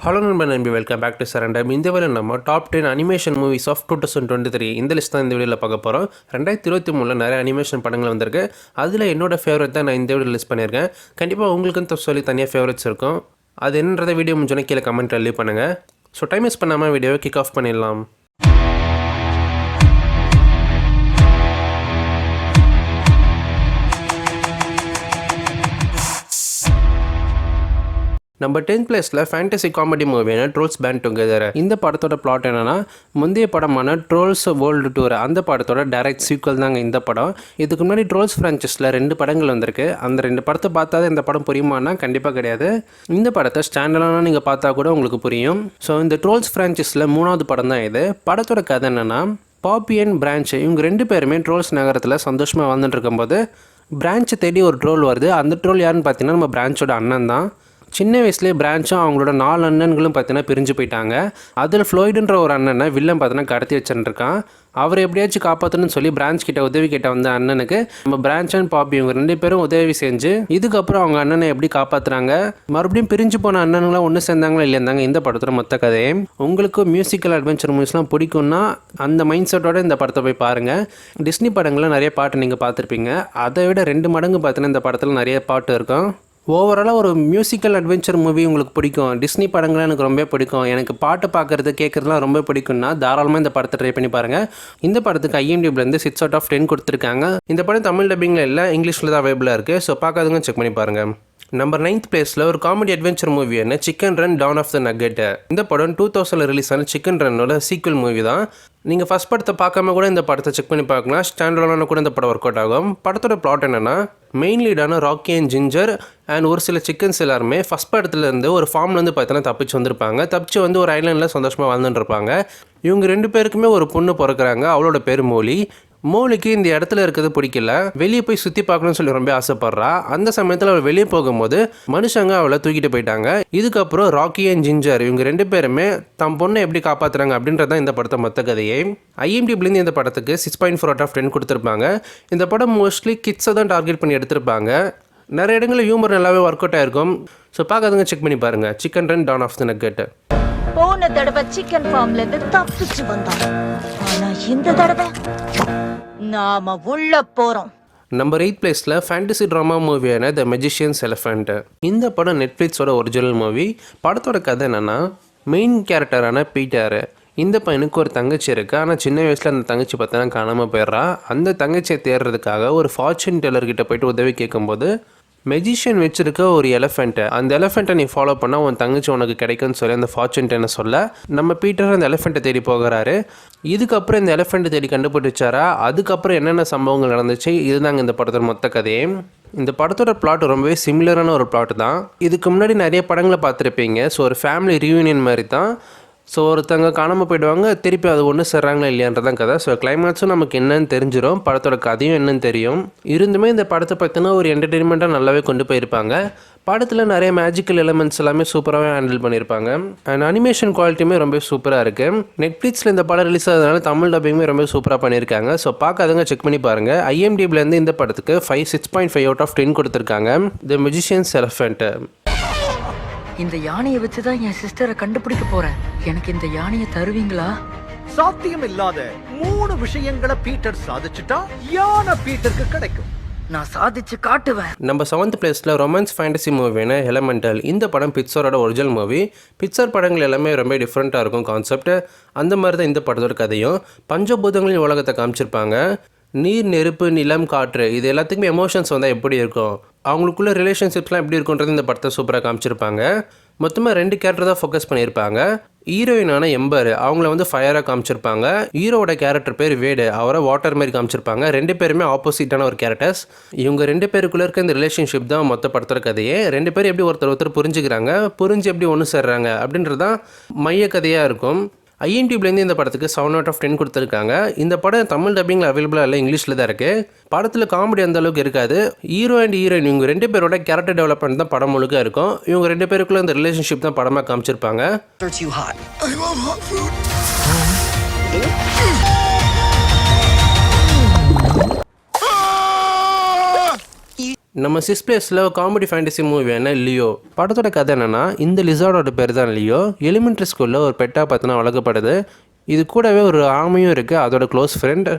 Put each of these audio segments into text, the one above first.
Hello நண்பர் நம்பி welcome back to சரண்டம். இந்த வேலையில் நம்ம டாப் 10 அனிமேஷன் மூவிஸ் ஆஃப் 2023 இந்த லிஸ்ட் தான் இந்த வீடியோவில் பார்க்க போகிறோம். 2023 நிறைய அனிமேஷன் படங்கள் வந்திருக்கு. அதில் என்னோட ஃபேவரட் தான் நான் இந்த வீடியோ லிஸ்ட் பண்ணியிருக்கேன். கண்டிப்பாக உங்களுக்குன்னு சொல்லி தனியாக ஃபேவரட்ஸ் இருக்கும். அது என்னன்றதை வீடியோ முடிஞ்சோன்னே கீழே கமெண்ட்டில் லீவ் பண்ணுங்கள். ஸோ டைம் வேஸ்ட் பண்ணாமல் வீடியோவை கிக் ஆஃப் பண்ணிடலாம். நம்ம 10th பிளேஸில் ஃபேண்டசி காமெடி மூவியான ட்ரோல்ஸ் பேண்ட் டுகெதர். இந்த படத்தோட பிளாட் என்னன்னா, முந்தைய படமான ட்ரோல்ஸ் வேர்ல்டு டூர் அந்த படத்தோட டைரக்ட் சீக்வல் தாங்க இந்த படம். இதுக்கு முன்னாடி ட்ரோல்ஸ் ஃப்ரான்ச்சைஸில் 2 படங்கள் வந்திருக்கு. அந்த 2 படத்தை பார்த்தா இந்த படம் புரியுமானா கண்டிப்பாக கிடையாது. இந்த படத்தை ஸ்டாண்டர்டாக நீங்கள் பார்த்தா கூட உங்களுக்கு புரியும். ஸோ இந்த ட்ரோல்ஸ் ஃப்ரான்ச்சைஸில் 3வது படம் தான் இது. படத்தோட கதை என்னென்னா, பாப்பி அண்ட் பிரான்ச் இவங்க 2 பேருமே ட்ரோல்ஸ் நகரத்தில் சந்தோஷமாக வாழ்ந்துட்டு இருக்கும்போது பிரான்ச்சை தேடி ஒரு ட்ரோல் வருது. அந்த ட்ரோல் யாருன்னு பார்த்தீங்கன்னா நம்ம பிரான்ச்சோட அண்ணன் தான். சின்ன வயசுலேயே பிரான்ச்சும் அவங்களோட 4 அண்ணன்களும் பார்த்தீங்கன்னா பிரிஞ்சு போயிட்டாங்க. அதில் ஃப்ளோய்டுன்ற ஒரு அண்ணனை வில்லன் பார்த்தீங்கன்னா கடத்தி வச்சுருக்கான். அவர் எப்படியாச்சும் காப்பாற்றணும்னு சொல்லி பிரான்ச் கிட்ட உதவி கிட்ட வந்த அண்ணனுக்கு நம்ம பிரான்ச் அண்ட் பாப்பி இவங்க 2 பேரும் உதவி செஞ்சு இதுக்கப்புறம் அவங்க அண்ணனை எப்படி காப்பாற்றுறாங்க, மறுபடியும் பிரிஞ்சு போன அண்ணனுங்களாம் ஒன்று சேர்ந்தாங்களா இல்லையாந்தாங்க இந்த படத்தோட மொத்த கதையே. உங்களுக்கு மியூசிக்கல் அட்வென்ச்சர் மூவிஸ்லாம் பிடிக்கும்னா அந்த மைண்ட் செட்டோட இந்த படத்தை போய் பாருங்கள். டிஸ்னி படங்களில் நிறைய பாட்டு நீங்கள் பார்த்துருப்பீங்க. அதை விட 2 மடங்கு பார்த்தீங்கன்னா இந்த படத்தில் நிறைய பாட்டு இருக்கும். ஓவராலாக ஒரு மியூசிக்கல் அட்வென்ச்சர் மூவி உங்களுக்கு பிடிக்கும், டிஸ்னி படங்கள்லாம் எனக்கு ரொம்ப பிடிக்கும், எனக்கு பாட்டு பார்க்குறது கேட்குறதுலாம் ரொம்ப பிடிக்கும்னா தாராளமாக இந்த படத்தை ட்ரை பண்ணி பாருங்கள். இந்த படத்துக்கு IMDbலேருந்து 6 out of 10 கொடுத்துருக்காங்க. இந்த படம் தமிழ் டப்பிங்கில் இல்லை, இங்கிலீஷில் தான் அவைலபிளாக இருக்குது. ஸோ பார்க்காதவங்க செக் பண்ணி பாருங்கள். நம்பர் 9th பிளேஸில் ஒரு காமெடி அட்வென்ச்சர் மூவியான Chicken Run Dawn of the Nugget. இந்த படம் 2000 ரிலீஸ் ஆன சிக்கன் ரன்னோட சீக்வல் மூவி தான். நீங்கள் ஃபஸ்ட் படத்தை பார்க்காம கூட இந்த படத்தை செக் பண்ணி பார்க்கலாம். ஸ்டாண்டர்டான கூட இந்த படம் ஒர்க் அவுட் ஆகும். படத்தோட பிளாட் என்னென்னா, மெயின் லீடான ராக்கி அண்ட் ஜிஞ்சர் அண்ட் ஒரு சில சிக்கன்ஸ் எல்லாருமே ஃபஸ்ட் படத்துலேருந்து ஒரு ஃபார்ம்லேருந்து பார்த்தீங்கன்னா தப்பிச்சு வந்திருப்பாங்க. தப்பிச்சு ஒரு ஐலாண்டில் சந்தோஷமாக வாழ்ந்துட்டுருப்பாங்க. இவங்க 2 பேருக்குமே ஒரு பொண்ணு பிறக்கிறாங்க. அவளோட பேர் மோலி. மோலிக்கு இந்த இடத்துல இருக்கிறது பிடிக்கல, வெளியே போய் சுற்றி பார்க்கணும்னு சொல்லி ரொம்ப ஆசைப்படுறா. அந்த சமயத்தில் அவள் வெளியே போகும்போது மனுஷங்க அவளை தூக்கிட்டு போயிட்டாங்க. இதுக்கப்புறம் ராக்கி அண்ட் ஜிஞ்சர் இவங்க 2 பேருமே தம் பொண்ணை எப்படி காப்பாற்றுறாங்க அப்படின்றதான் இந்த படத்தை மொத்த கதையே. IMDbலேருந்து இந்த படத்துக்கு 6.4 out of 10 கொடுத்துருப்பாங்க. இந்த படம் மோஸ்ட்லி கிட்ஸை தான் டார்கெட் பண்ணி எடுத்திருப்பாங்க. நிறைய இடங்களில் ஹியூமர் நல்லாவே ஒர்க் அவுட் ஆயிருக்கும். ஸோ பார்க்காதவங்க செக் பண்ணி பாருங்கள். Chicken Run Dawn of the Nugget. போன தடவை சிக்கன் ஃபார்ம்ல இருந்து தப்பிச்சு வந்தோம். ஆனா இந்த தடவை நாம உள்ள போறோம். நம்பர் 8th பிளேஸில் ஃபேண்டசி ட்ராமா மூவியான த மெஜிஷியன்ஸ் எலிஃபண்ட். இந்த படம் நெட்ஃப்ளிக்ஸோட ஒரிஜினல் மூவி. படத்தோட கதை என்னென்னா, மெயின் கேரக்டரான பீட்டர், இந்த பையனுக்கு ஒரு தங்கச்சி இருக்குது. ஆனால் சின்ன வயசில் அந்த தங்கச்சி பார்த்தீங்கன்னா காணாமல் போயிடுறா. அந்த தங்கச்சியை தேடுறதுக்காக ஒரு ஃபார்ச்சூன் டெல்லர்கிட்ட போயிட்டு உதவி கேட்கும்போது மெஜிஷியன் வச்சுருக்க ஒரு எலிஃபெண்ட்டு, அந்த எலிஃபெண்ட்டை நீ ஃபாலோ பண்ணால் உன் தங்கச்சி உனக்கு கிடைக்கும்னு சொல்லி அந்த ஃபார்ச்சூன்ட்டை சொல்ல நம்ம பீட்டர் அந்த எலிஃபெண்ட்டை தேடி போகிறாரு. இதுக்கப்புறம் இந்த எலிஃபெண்ட்டை தேடி கண்டுபிடிச்சாரா, அதுக்கப்புறம் என்னென்ன சம்பவங்கள் நடந்துச்சு, இதுதாங்க இந்த படத்தோட மொத்த கதையே. இந்த படத்தோட பிளாட் ரொம்பவே சிமிலரான ஒரு பிளாட் தான். இதுக்கு முன்னாடி நிறைய படங்களை பார்த்துருப்பீங்க. ஸோ ஒரு ஃபேமிலி ரியூனியன் மாதிரி தான். ஸோ ஒருத்தங்க காணாமல் போயிடுவாங்க, திருப்பி அது ஒன்று சேர்றாங்களா இல்லையான்றதான் கதை. ஸோ கிளைமேக்ஸும் நமக்கு என்னன்னு தெரிஞ்சிடும், படத்தோட கதையும் என்னன்னு தெரியும். இருந்துமே இந்த படத்தை பார்த்தினா ஒரு என்டர்டெயின்மெண்ட்டாக நல்லாவே கொண்டு போயிருப்பாங்க. படத்தில் நிறைய மேஜிக்கல் எலிமெண்ட்ஸ் எல்லாமே சூப்பராகவே ஹேண்டில் பண்ணியிருப்பாங்க. அண்ட் அனிமேஷன் குவாலிட்டியுமே ரொம்ப சூப்பராக இருக்குது. நெட்ஃப்ளிக்ஸில் இந்த படம் ரிலீஸ் ஆகிறதுனால தமிழ் டப்பிங்குமே ரொம்ப சூப்பராக பண்ணியிருக்காங்க. ஸோ பார்க்காதவங்க செக் பண்ணி பாருங்கள். IMDbலேருந்து இந்த படத்துக்கு 6.5 out of 10 கொடுத்துருக்காங்க. த மெஜிஷியன்ஸ் எலிஃபெண்ட். இந்த யானையை வச்சுதான் என் சிஸ்டரை கண்டுபிடிக்க போறேன். எனக்கு இந்த யானையை தருவீங்களா? சாத்தியம் இல்லாத 3 விஷயங்களை பீட்டர் சாதிச்சுட்டா யானை பீட்டருக்கு கிடைக்கும். நான் சாதிச்சு காட்டுவேன். நம்ம 7th பிளேஸில் ரொமான்ஸ் ஃபேண்டசி மூவியான எலமெண்டல். இந்த படம் பிக்சரோட ஒரிஜினல் மூவி. பிக்சர் படங்கள் எல்லாமே ரொம்ப டிஃப்ரெண்ட்டாக இருக்கும் கான்செப்ட். அந்த மாதிரி தான் இந்த படத்தோட கதையும். பஞ்சபூதங்களின் உலகத்தை காமிச்சிருப்பாங்க. நீர், நெருப்பு, நிலம், காற்று இது எல்லாத்துக்குமே எமோஷன்ஸ் வந்தால் எப்படி இருக்கும், அவங்களுக்குள்ள ரிலேஷன்ஷிப்ஸ்லாம் எப்படி இருக்குன்றது இந்த படத்தை சூப்பராக காமிச்சிருப்பாங்க. மொத்தமாக 2 கேரக்டர் தான் ஃபோக்கஸ் பண்ணியிருப்பாங்க. ஹீரோயினான எம்பர், அவங்கள ஃபயராக காமிச்சிருப்பாங்க. ஹீரோவோட கேரக்டர் பேர் வேடு, அவரை வாட்டர் மாதிரி காமிச்சிருப்பாங்க. 2 பேருமே ஆப்போசிட்டான ஒரு கேரக்டர்ஸ். இவங்க 2 பேருக்குள்ளே இருக்க இந்த ரிலேஷன்ஷிப் தான் மொத்த படத்தோட கதையே. 2 பேரும் எப்படி ஒருத்தர் புரிஞ்சுக்கிறாங்க, புரிஞ்சு எப்படி ஒன்று சேர்றாங்க அப்படின்றது தான் மைய கதையாக இருக்கும். IMDbலேருந்து இந்த படத்துக்கு 7 out of 10 கொடுத்துருக்காங்க. இந்த படம் தமிழ் டப்பிங்கில் அவைலபிளாக இல்லை, இங்கிலீஷில் தான் இருக்குது. படத்தில் காமெடி அந்த அளவுக்கு இருக்காது. ஹீரோ அண்ட் ஹீரோயின் இவங்க 2 பேரோட கேரக்டர் டெவலப்மெண்ட் தான் படம் முழுக்க இருக்கும். இவங்க 2 பேருக்குள்ள இந்த ரிலேஷன்ஷிப் தான் படமாக காமிச்சிருப்பாங்க. நம்ம 6th பிளேஸில் காமெடி ஃபேண்டசி மூவியான லியோ. படத்தோட கதை என்னென்னா, இந்த லிசார்டோட பேர் தான் லியோ. எலிமெண்ட்ரி ஸ்கூலில் ஒரு பெட்டாக பார்த்தினா வளர்க்கப்படுது. இது கூடவே ஒரு ஆமையும் இருக்குது, அதோட க்ளோஸ் ஃப்ரெண்ட்.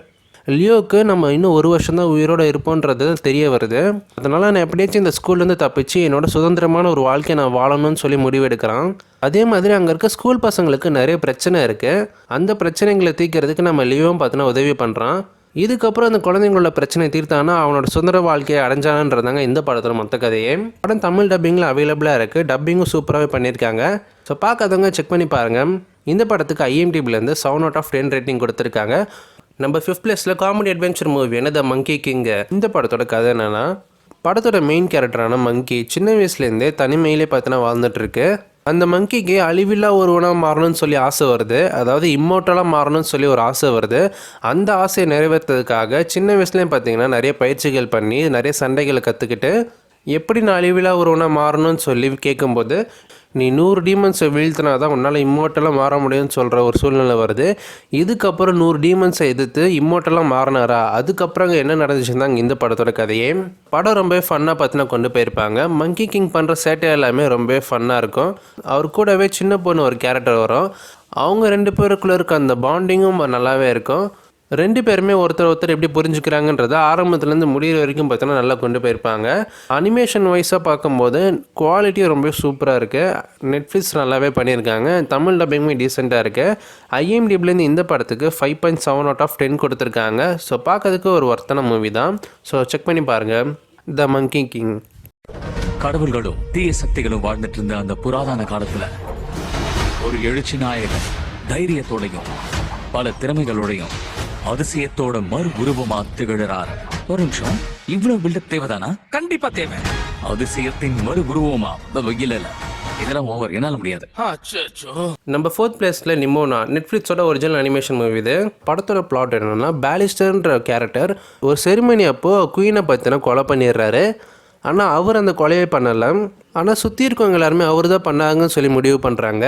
லியோவுக்கு நம்ம இன்னும் 1 வருஷம் தான் உயிரோடு இருப்போன்றது தெரிய வருது. அதனால் நான் எப்படியாச்சும் இந்த ஸ்கூல்லேருந்து தப்பிச்சு என்னோட சுதந்திரமான ஒரு வாழ்க்கையை நான் வாழணும்னு சொல்லி முடிவெடுக்கிறான். அதே மாதிரி அங்கே இருக்க ஸ்கூல் பசங்களுக்கு நிறைய பிரச்சனை இருக்குது. அந்த பிரச்சனைகளை தீர்க்கிறதுக்கு நம்ம லியோவும் பார்த்தினா உதவி பண்ணுறான். இதுக்கப்புறம் அந்த குழந்தைங்களோட பிரச்சனை தீர்த்தானா அவனோட சுதந்திர வாழ்க்கையை அடைஞ்சானன்றதாங்க இந்த படத்தோட மொத்த கதையே. படம் தமிழ் டப்பிங்கில் அவைலபிளாக இருக்குது. டப்பிங்கும் சூப்பராகவே பண்ணியிருக்காங்க. ஸோ பார்க்காதவங்க செக் பண்ணி பாருங்கள். இந்த படத்துக்கு IMDbலேருந்து 7/10 ரேட்டிங் கொடுத்துருக்காங்க. நம்ம 5th பிளேஸில் காமெடி அட்வென்ச்சர் மூவியான த மங்கி கிங். இந்த படத்தோட கதை என்னென்னா, படத்தோட மெயின் கேரக்டரான மங்கி சின்ன வயசுலேருந்தே தனிமையிலே பார்த்தினா வாழ்ந்துட்டுருக்கு. அந்த மங்கிக்கு அழிவில்லா ஒருவனாக மாறணும்னு சொல்லி ஆசை வருது. அதாவது இம்மோர்ட்டலாக மாறணும்னு சொல்லி ஒரு ஆசை வருது. அந்த ஆசையை நிறைவேற்றுறதுக்காக சின்ன வயசுலேயும் பார்த்திங்கன்னா நிறைய பயிற்சிகள் பண்ணி நிறைய சண்டைகளை கற்றுக்கிட்டு எப்படி நான் அழிவில்லா ஒருவனாக மாறணும்னு சொல்லி கேட்கும்போது, நீ 100 டீமன்ஸை வீழ்த்தினா தான் உன்னால் இம்மோர்ட்டலாக மாற முடியும்னு சொல்கிற ஒரு சூழ்நிலை வருது. இதுக்கப்புறம் 100 டீமன்ஸை எதிர்த்து இம்மோர்ட்டலாக மாறினாரா, அதுக்கப்புறம் என்ன நடந்துச்சுன்னு தான் இந்த படத்தோட கதையே. படம் ரொம்பவே ஃபன்னாக பார்த்தினா கொண்டு போயிருப்பாங்க. மங்கி கிங் பண்ணுற சேட்டை எல்லாமே ரொம்பவே ஃபன்னாக இருக்கும். அவர் கூடவே சின்ன பொண்ணு ஒரு கேரக்டர் வரும். அவங்க 2 பேருக்குள்ளே இருக்க அந்த பாண்டிங்கும் நல்லாவே இருக்கும். 2 பேருமே ஒருத்தர் எப்படி புரிஞ்சுக்கிறாங்கன்றதை ஆரம்பத்துலேருந்து முடிகிற வரைக்கும் பார்த்தோன்னா நல்லா கொண்டு போயிருப்பாங்க. அனிமேஷன் வைஸாக பார்க்கும்போது குவாலிட்டியும் ரொம்ப சூப்பராக இருக்குது. நெட்ஃப்ளிக்ஸ் நல்லாவே பண்ணியிருக்காங்க. தமிழ் டப்பிங்குமே டீசெண்டாக இருக்குது. IMDbலேருந்து இந்த படத்துக்கு 5.7/10 கொடுத்துருக்காங்க. ஸோ பார்க்கறதுக்கு ஒரு ஒர்த்தான மூவி தான். ஸோ செக் பண்ணி பாருங்கள் த மங்கி கிங். கடவுள்களும் தீய சக்திகளும் வாழ்ந்துட்டு இருந்த அந்த புராதன காலத்துல ஒரு எழுச்சி நாயகன் தைரியத்தோடையும் பல திறமைகளோடையும் அதிசயத்தோட மறு உருவமா திகழறார். ஒரு நிமிஷம், இவ்வளவு பில்டப் தேவைதானா? கண்டிப்பா தேவை. அதிசயத்தின் மறு உருவமா இல்ல இதெல்லாம் ஓவர், என்னால முடியாது. நம்ம 4th பிளேஸில் நிமோனா. நெட்ஃப்ளிக்ஸோட ஒரிஜினல் அனிமேஷன் மூவி இது. படத்தோட பிளாட் என்னென்னா, பாலிஸ்டர்ன்ற கேரக்டர் ஒரு செரிமனி அப்போ குயினை பற்றின கொலை பண்ணிடுறாரு. ஆனால் அவர் அந்த கொலையை பண்ணலை. ஆனால் சுற்றி இருக்கவங்க எல்லாருமே அவர் தான் பண்ணாங்கன்னு சொல்லி முடிவு பண்ணுறாங்க.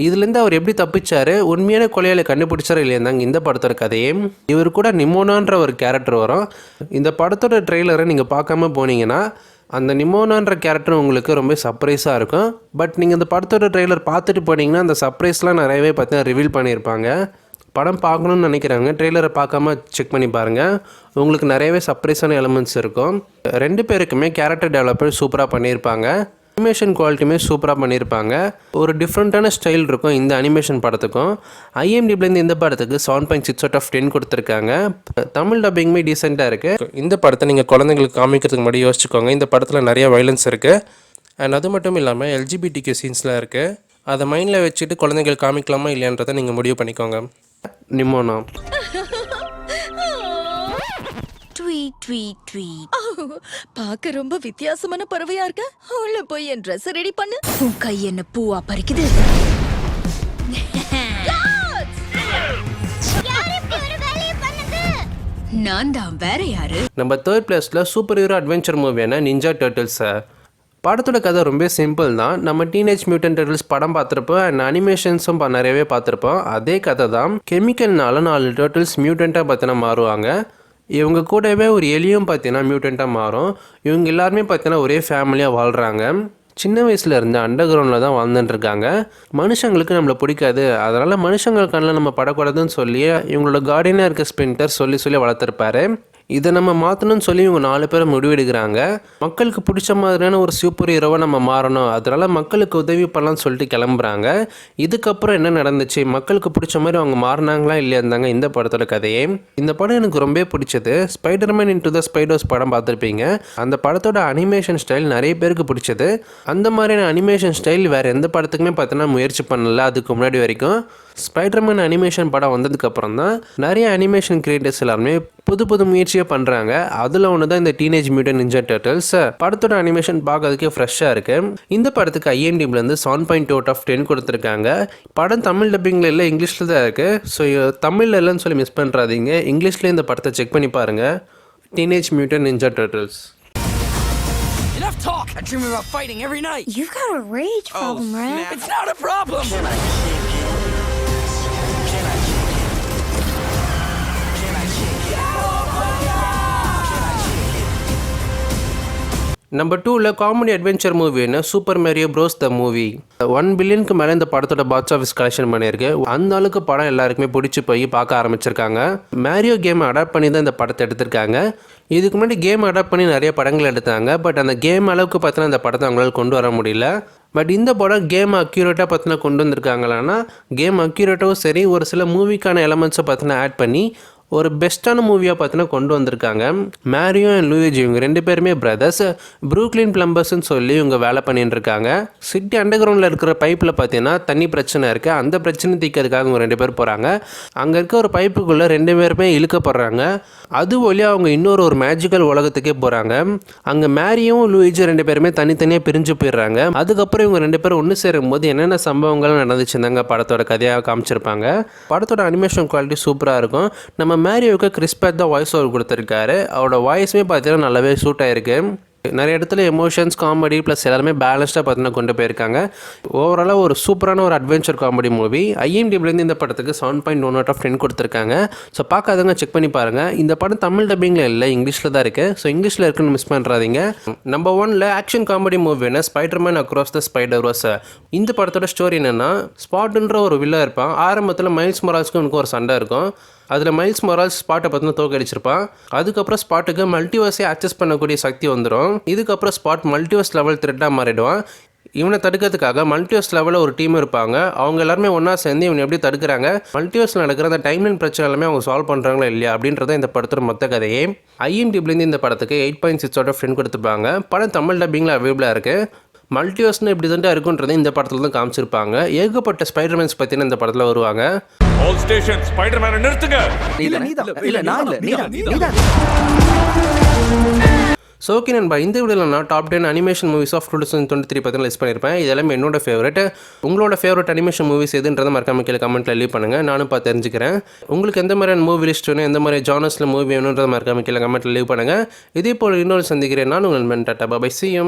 இதுலேருந்து அவர் எப்படி தப்பிச்சார், உண்மையான கொலையாளி கண்டுபிடிச்சார் இல்லையாந்தாங்க இந்த படத்தோட கதையே. இவர் கூட நிமோனான்ற ஒரு கேரக்டர் வரும். இந்த படத்தோட ட்ரெய்லரை நீங்கள் பார்க்காம போனீங்கன்னா அந்த நிமோனான்ற கேரக்டர் உங்களுக்கு ரொம்ப சர்ப்ரைஸாக இருக்கும். பட் நீங்கள் இந்த படத்தோட ட்ரெய்லர் பார்த்துட்டு போனீங்கன்னா அந்த சர்ப்ரைஸ்லாம் நிறையவே பார்த்தீங்கன்னா ரிவீல் பண்ணியிருப்பாங்க. படம் பார்க்கணுன்னு நினைக்கிறாங்க, ட்ரெய்லரை பார்க்காம செக் பண்ணி பாருங்கள். உங்களுக்கு நிறையவே சர்ப்ரைஸான எலிமெண்ட்ஸ் இருக்கும். 2 பேருக்குமே கேரக்டர் டெவலப்மெண்ட் சூப்பராக பண்ணியிருப்பாங்க. அனிமேஷன் குவாலிட்டியுமே சூப்பராக பண்ணியிருப்பாங்க. ஒரு டிஃப்ரெண்ட்டான ஸ்டைல் இருக்கும் இந்த அனிமேஷன் படத்துக்கும். IMDbலேருந்து இந்த படத்துக்கு 7.6/10 கொடுத்துருக்காங்க. தமிழ் டப்பிங்குமே டீசெண்டாக இருக்குது. இந்த படத்தை நீங்கள் குழந்தைங்களுக்கு காமிக்கிறதுக்கு முன்னாடி யோசிச்சுக்கோங்க. இந்த படத்தில் நிறைய வைலன்ஸ் இருக்குது. அண்ட் அது மட்டும் இல்லாமல் LGBTQ சீன்ஸ்லாம் இருக்குது. அதை மைண்டில் வச்சுட்டு குழந்தைங்களுக்கு காமிக்கலாமா இல்லையான்றதை நீங்கள் முடிவு பண்ணிக்கோங்க. நிமோனா. பாக்க ரொம்ப வித்தியாசமான பறவையா இருக்க. உள்ள போய் என் ட்ரெஸ் ரெடி பண்ணு. உன் கை என்ன பூவா பறிக்குது. நான் தான், வேற யாரு? நம்ம 3rd பிளேஸில் சூப்பர் ஹீரோ அட்வென்ச்சர் மூவியான நிஞ்சா டர்ட்டில்ஸ். படத்தோட கதை ரொம்ப சிம்பிள் தான். நம்ம டீனேஜ் மியூட்டன்ட் டர்ட்டில்ஸ் படம் பார்த்துருப்போம் அண்ட் அனிமேஷன்ஸும் நிறையவே பார்த்துருப்போம். அதே கதை தான். கெமிக்கல்னால 4 டர்ட்டில்ஸ் மியூட்டண்ட்டாக பார்த்தினா மாறுவாங்க. இவங்க கூடவே ஒரு எலியும் பார்த்தீங்கன்னா மியூட்டண்ட்டாக மாறும். இவங்க எல்லாருமே பார்த்தீங்கன்னா ஒரே ஃபேமிலியாக வாழ்கிறாங்க. சின்ன வயசுல இருந்து அண்டர் கிரவுண்டில் தான் வாழ்ந்துட்டுருக்காங்க. மனுஷங்களுக்கு நம்மளை பிடிக்காது, அதனால் மனுஷங்கள் கண்ணில் நம்ம படக்கூடாதுன்னு சொல்லி இவங்களோட கார்டியனாக இருக்க ஸ்பின்டர் சொல்லி வளர்த்துருப்பாரு. இதை நம்ம மாற்றணும்னு சொல்லி இவங்க 4 பேரை முடிவெடுக்கிறாங்க. மக்களுக்கு பிடிச்ச மாதிரியான ஒரு சூப்பர் ஹீரோவாக நம்ம மாறணும், அதனால் மக்களுக்கு உதவி பண்ணலாம்னு சொல்லிட்டு கிளம்புறாங்க. இதுக்கப்புறம் என்ன நடந்துச்சு, மக்களுக்கு பிடிச்ச மாதிரி அவங்க மாறினாங்களா இல்லையா இருந்தாங்க இந்த படத்தோட கதையே. இந்த படம் எனக்கு ரொம்ப பிடிச்சது. ஸ்பைடர்மேன் இன்டு த ஸ்பைடர்ஸ் படம் பார்த்துருப்பீங்க. அந்த படத்தோட அனிமேஷன் ஸ்டைல் நிறைய பேருக்கு பிடிச்சது. அந்த மாதிரியான அனிமேஷன் ஸ்டைல் வேறு எந்த படத்துக்குமே பார்த்தோன்னா முயற்சி பண்ணல அதுக்கு முன்னாடி வரைக்கும். ஸ்பைடர்மேன் அனிமேஷன் படம் வந்ததுக்கப்புறம் தான் நிறைய அனிமேஷன் கிரியேட்டர்ஸ் எல்லாருமே புது முயற்சியாக பண்ணுறாங்க. அதில் ஒன்று தான் இந்த டீனேஜ் மியூட்டன்ட் நிஞ்சா டர்ட்டில்ஸ். படத்தோட அனிமேஷன் பார்க்கறதுக்கே ஃப்ரெஷ்ஷாக இருக்குது. இந்த படத்துக்கு IMDbலேருந்து 7.2/10 கொடுத்துருக்காங்க. படம் தமிழ் டப்பிங்கில் இல்லை, இங்கிலீஷில் தான் இருக்குது. ஸோ தமிழில் இல்லைன்னு சொல்லி மிஸ் பண்ணுறாதீங்க. இங்கிலீஷ்லேயே இந்த படத்தை செக் பண்ணி பாருங்கள். Teenage mutant ninja turtles. Enough talk! I dream about fighting every night! You've got a rage problem, right? It's not a problem! Number 2ல காமெடி அட்வென்ச்சர் மூவின்னு Super Mario Bros the movie 1 பில்லியனுக்கு மேலே இந்த படத்தோட box office collection பண்ணியிருக்கு. அந்த அளவுக்கு படம் எல்லாருக்குமே பிடிச்சி போய் பார்க்க ஆரம்பிச்சிருக்காங்க. மேரியோ கேமை அடாப்ட் பண்ணி தான் இந்த படத்தை எடுத்திருக்காங்க. இதுக்கு முன்னாடி கேம் அடாப்ட் பண்ணி நிறைய படங்கள் எடுத்தாங்க. பட் அந்த கேம் அளவுக்கு பார்த்தீங்கன்னா அந்த படத்தை அவங்களால கொண்டு வர முடியல. பட் இந்த படம் கேம் அக்யூரேட்டாக பார்த்தினா கொண்டு வந்திருக்காங்களான்னா கேம் அக்யூரேட்டாகவும் சரி ஒரு சில மூவிக்கான எலமெண்ட்ஸை பார்த்தினா ஆட் பண்ணி ஒரு பெஸ்ட்டான மூவியாக பார்த்தீங்கன்னா கொண்டு வந்திருக்காங்க. மேரியோ அண்ட் லூயிஜி இவங்க 2 பேருமே பிரதர்ஸ். ப்ரூக்லின் பிளம்பர்ஸ்ன்னு சொல்லி இவங்க வேலை பண்ணிட்டு இருக்காங்க. சிட்டி அண்டர் கிரவுண்டில் இருக்கிற பைப்பில் பார்த்தீங்கன்னா தண்ணி பிரச்சனை இருக்குது. அந்த பிரச்சனை தீர்க்கிறதுக்காக இவங்க 2 பேர் போகிறாங்க. அங்கே இருக்க ஒரு பைப்புக்குள்ளே 2 பேருமே இழுக்கப்படுறாங்க. அது வழியாக அவங்க இன்னொரு மேஜிக்கல் உலகத்துக்கே போகிறாங்க. அங்கே மேரியும் லூயிஜி 2 பேருமே தனித்தனியாக பிரிஞ்சு போயிடுறாங்க. அதுக்கப்புறம் இவங்க 2 பேரும் ஒன்று சேரும் போது என்னென்ன சம்பவங்கள் நடந்துச்சுந்தாங்க படத்தோட கதையாக காமிச்சிருப்பாங்க. படத்தோட அனிமேஷன் குவாலிட்டி சூப்பராக இருக்கும். நம்ம மேரியோவுக்கு கிறிஸ் பேட் தான் வாய்ஸ் ஓவர் கொடுத்துருக்காரு. அவரோட வாய்ஸுமே பார்த்தீங்கன்னா நல்லாவே சூட் ஆகிருக்கு. நிறைய இடத்துல எமோஷன்ஸ் காமெடி ப்ளஸ் எல்லாருமே பேலன்ஸ்டாக பார்த்தீங்கன்னா கொண்டு போயிருக்காங்க. ஓவராலாக ஒரு சூப்பரான ஒரு அட்வென்ச்சர் காமெடி மூவி. IMDbலேருந்து இந்த படத்துக்கு 7.1 out of 10 கொடுத்துருக்காங்க. ஸோ பார்க்காதவங்க செக் பண்ணி பாருங்கள். இந்த படம் தமிழ் டப்பிங்கில் இல்லை, இங்கிலீஷில் தான் இருக்குது. ஸோ இங்கிலீஷில் இருக்குன்னு மிஸ் பண்ணுறாதீங்க. நம்பர் 1ல ஆக்ஷன் காமெடி மூவினா ஸ்பைடர்மேன் அக்ராஸ் த ஸ்பைடர்வர்ஸ். இந்த படத்தோட ஸ்டோரி என்னென்னா ஸ்பாட்டுன்ற ஒரு வில்லா இருப்பான். ஆரம்பத்தில் மைல்ஸ் மொரால்ஸ்க்கு உனக்கு ஒரு சண்டை இருக்கும். அதில் மைல்ஸ் மொரால்ஸ் ஸ்பாட்டை பார்த்தீங்கன்னா தோக்கடிச்சிருப்பான். அதுக்கப்புறம் ஸ்பாட்டுக்கு மல்டிவர்ஸே அக்சஸ் பண்ணக்கூடிய சக்தி வந்துடும். இதுக்கப்புறம் ஸ்பாட் மல்டிவர்ஸ் லெவல் த்ரெட்டாக மாறிடுவான். இவனை தடுக்கிறதுக்காக மல்டிவர்ஸ் லெவலில் ஒரு டீம் இருப்பாங்க. அவங்க எல்லாருமே ஒன்றா சேர்ந்து இவனை எப்படி தடுக்கிறாங்க, மல்டிவர்ஸில் நடக்கிற அந்த டைம்லைன் பிரச்சனை எல்லாமே அவங்க சால்வ் பண்ணுறாங்களா இல்லையா அப்படின்றத இந்த படத்தோட மொத்த கதையே. IMDbலேருந்து இந்த படத்துக்கு 8.6 out of 10 கொடுத்துருப்பாங்க. படம் தமிழ் டப்பிங்கில் அவைலபிளாக இருக்குது. மல்டிவர்ஸ்னு இப்படி தான் இருக்குன்றதை இந்த படத்தில் தான் காமிச்சிருப்பாங்க. ஏகப்பட்ட ஸ்பைடர்மேன்ஸ் பற்றின இந்த படத்தில் வருவாங்க. ஆல் ஸ்டேஷன் ஸ்பைடர்மேனை நிறுத்துங்க. ஸோ ஓகே நண்பா, இந்த வீடியோவில் நான் டாப் 10 அனிமேஷன் மூவிஸ் ஆஃப் 2023 பற்றி லிஸ்ட் பண்ணியிருப்பேன். இதெல்லாம் என்னோட ஃபேவரட். உங்களோட ஃபேவரட் அனிமேஷன் மூவிஸ் எதுன்றதை மறக்காம கீழே கமெண்ட்டில் லீவ் பண்ணுங்கள். நானும் பார்த்து தெரிஞ்சுக்கிறேன். உங்களுக்கு எந்த மாதிரியான மூவி லிஸ்ட் வேணும், எந்த மாதிரி ஜானர்ஸில் மூவி வேணுன்றதை மறக்காம கீழே கமெண்ட்டில் லீவ் பண்ணுங்கள். இதே போல் இன்னொரு சந்திக்கிறேன். நான் உங்கள் நண்பன். Tata bye. See you.